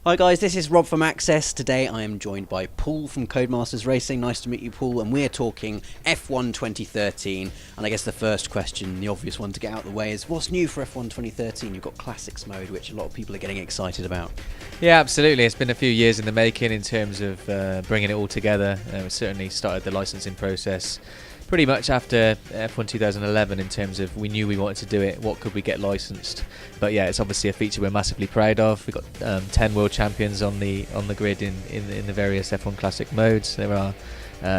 Hi guys, this is Rob from Access. Today I am joined by Paul from Codemasters Racing. Nice to meet you, Paul, and we're talking F1 2013. And I guess the first question, the obvious one to get out of the way, is what's new for F1 2013? You've got Classics mode, which a lot of people are getting excited about. Yeah, absolutely. It's been a few years in the making in terms of bringing it all together. We certainly started the licensing process pretty much after F1 2011 in terms of we knew we wanted to do it, what could we get licensed. But yeah, it's obviously a feature we're massively proud of. We've got 10 world champions on the grid in the various F1 Classic modes. There are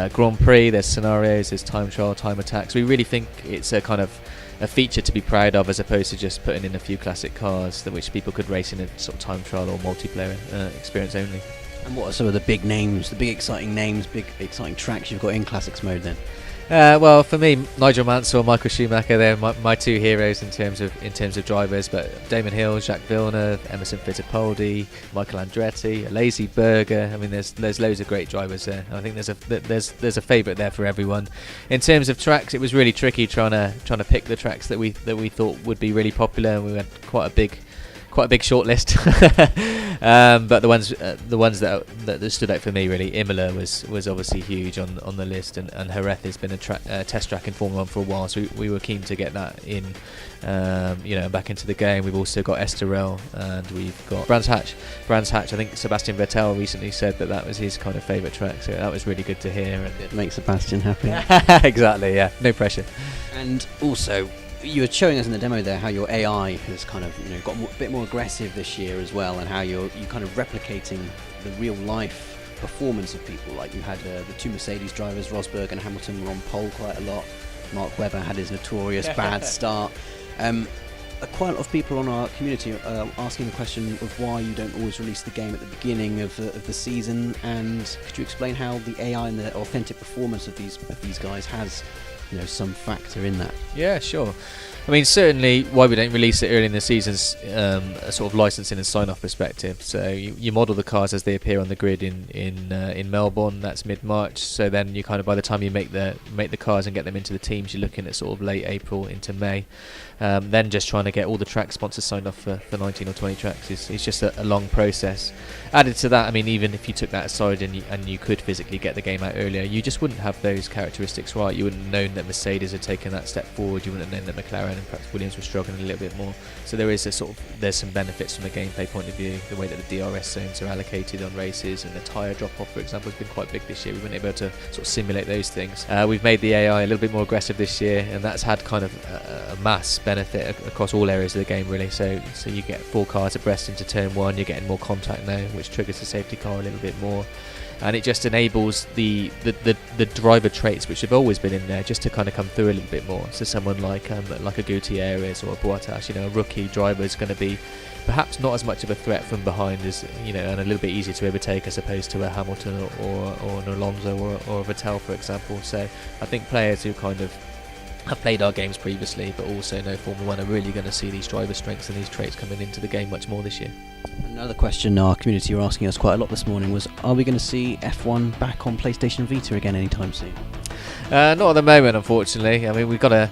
Grand Prix, there's scenarios, there's time trial, time attacks. We really think it's a kind of a feature to be proud of as opposed to just putting in a few classic cars that which people could race in a sort of time trial or multiplayer experience only. And what are some of the big names, the big exciting tracks you've got in Classics mode then? Well, for me, Nigel Mansell, Michael Schumacher, they're my two heroes in terms of drivers. But Damon Hill, Jacques Villeneuve, Emerson Fittipaldi, Michael Andretti, Lazy Berger. I mean, there's loads of great drivers there. I think there's a favourite there for everyone. In terms of tracks, it was really tricky trying to pick the tracks that we thought would be really popular. We had quite a big short list. But the ones that stood out for me really, Imola was obviously huge on the list, and Jerez has been a test track in Formula 1 for a while, so we were keen to get that in, back into the game. We've also got Estoril and we've got Brands Hatch. I think Sebastian Vettel recently said that was his kind of favourite track, so that was really good to hear. And It makes Sebastian happy. Exactly, yeah, no pressure. And also, you were showing us in the demo there how your AI has kind of got a bit more aggressive this year as well, and how you're kind of replicating the real life performance of people. Like you had the two Mercedes drivers, Rosberg and Hamilton, were on pole quite a lot. Mark Webber had his notorious bad start. Quite a lot of people on our community are asking the question of why you don't always release the game at the beginning of the season, and could you explain how the AI and the authentic performance of these guys has some factor in that? Yeah, sure. I mean, certainly why we don't release it early in the season's a sort of licensing and sign-off perspective. So you model the cars as they appear on the grid in Melbourne. That's mid-March. So then you kind of, by the time you make the cars and get them into the teams, you're looking at sort of late April into May. Then just trying to get all the track sponsors signed off for 19 or 20 tracks is just a long process. Added to that, I mean, even if you took that aside and you could physically get the game out earlier, you just wouldn't have those characteristics right. You wouldn't have known that Mercedes had taken that step forward. You wouldn't have known that McLaren and perhaps Williams were struggling a little bit more. So there's some benefits from a gameplay point of view. The way that the DRS zones are allocated on races, and the tyre drop-off, for example, has been quite big this year. We've been able to sort of simulate those things. We've made the AI a little bit more aggressive this year, and that's had kind of a mass benefit across all areas of the game, really. So you get 4 cars abreast into turn 1. You're getting more contact now, which triggers the safety car a little bit more. And it just enables the driver traits which have always been in there just to kind of come through a little bit more. So someone like a Gutierrez or a Bottas, a rookie driver is going to be perhaps not as much of a threat from behind as and a little bit easier to overtake as opposed to a Hamilton or an Alonso or a Vettel, for example. So I think players who kind of have played our games previously but also know Formula 1 are really going to see these driver strengths and these traits coming into the game much more this year. Another question our community were asking us quite a lot this morning was, are we going to see F1 back on PlayStation Vita again anytime soon? Not at the moment, unfortunately. I mean, we've got to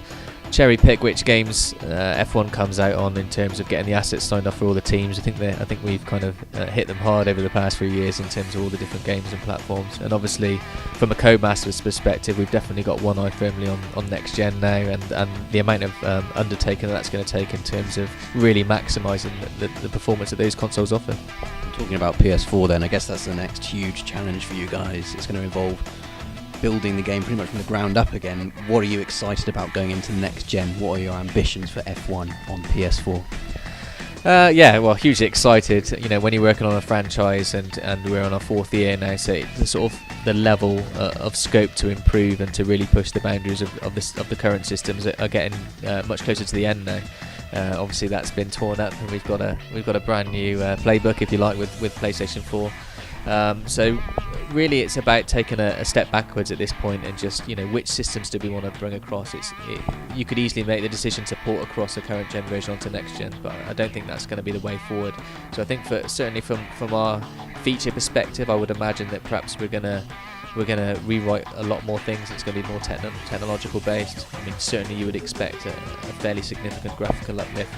cherry pick which games F1 comes out on in terms of getting the assets signed off for all the teams. I think we've kind of hit them hard over the past few years in terms of all the different games and platforms. And obviously, from a Codemasters perspective, we've definitely got one eye firmly on next gen now, and the amount of undertaking that's going to take in terms of really maximising the performance that those consoles offer. Talking about PS4 then, I guess that's the next huge challenge for you guys. It's going to involve building the game pretty much from the ground up again. What are you excited about going into next gen? What are your ambitions for F1 on PS4? Yeah, well, hugely excited. When you're working on a franchise and we're on our 4th year now, so the sort of the level of scope to improve and to really push the boundaries of the current systems are getting much closer to the end now. Obviously, that's been torn up, and we've got a brand new playbook, if you like, with PlayStation 4. So really it's about taking a step backwards at this point and just which systems do we want to bring across. You could easily make the decision to port across the current generation onto next gen, but I don't think that's going to be the way forward. So I think certainly from our feature perspective, I would imagine that perhaps we're going to we're going to rewrite a lot more things. It's going to be more technological based. I mean, certainly you would expect a fairly significant graphical uplift,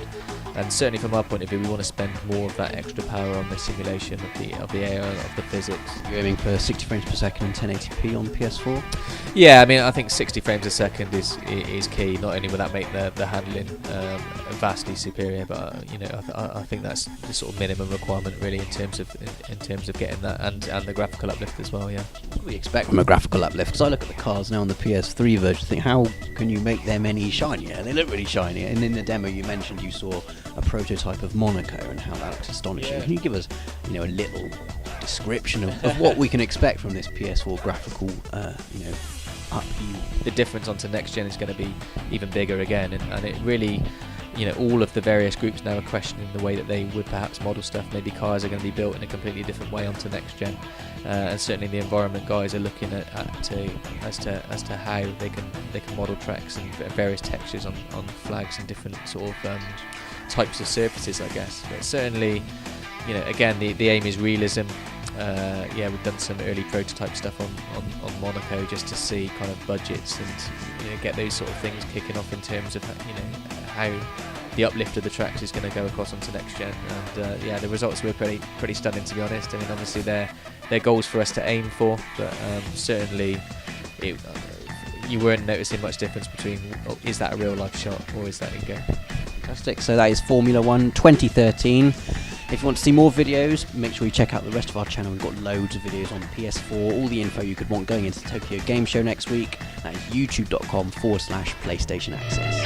and certainly from our point of view, we want to spend more of that extra power on the simulation of the AI, of the physics. You're aiming for 60 frames per second and 1080p on PS4? Yeah, I mean, I think 60 frames a second is key. Not only will that make the handling vastly superior, but I think that's the sort of minimum requirement really in terms of getting that, and the graphical uplift as well. Yeah. What do we expect from a graphical uplift? Because I look at the cars now on the PS3 version, and think, how can you make them any shinier? They look really shiny. And in the demo you mentioned you saw a prototype of Monaco and how that looks astonishing. Yeah. Can you give us, a little description of what we can expect from this PS4 graphical, upheaval? The difference onto next gen is going to be even bigger again, and it really, all of the various groups now are questioning the way that they would perhaps model stuff. Maybe cars are going to be built in a completely different way onto next gen, and certainly the environment guys are looking at as to how they can model tracks and various textures on flags and different sort of types of surfaces, I guess. But certainly, again, the aim is realism. We've done some early prototype stuff on Monaco just to see kind of budgets and get those sort of things kicking off in terms of how the uplift of the tracks is going to go across onto next gen. And the results were pretty stunning, to be honest. I mean, obviously they're goals for us to aim for, but certainly you weren't noticing much difference between is that a real life shot or is that in game. Fantastic. So that is Formula 1 2013. If you want to see more videos, make sure you check out the rest of our channel. We've got loads of videos on PS4, all the info you could want going into Tokyo Game Show next week. That is youtube.com/PlayStation Access.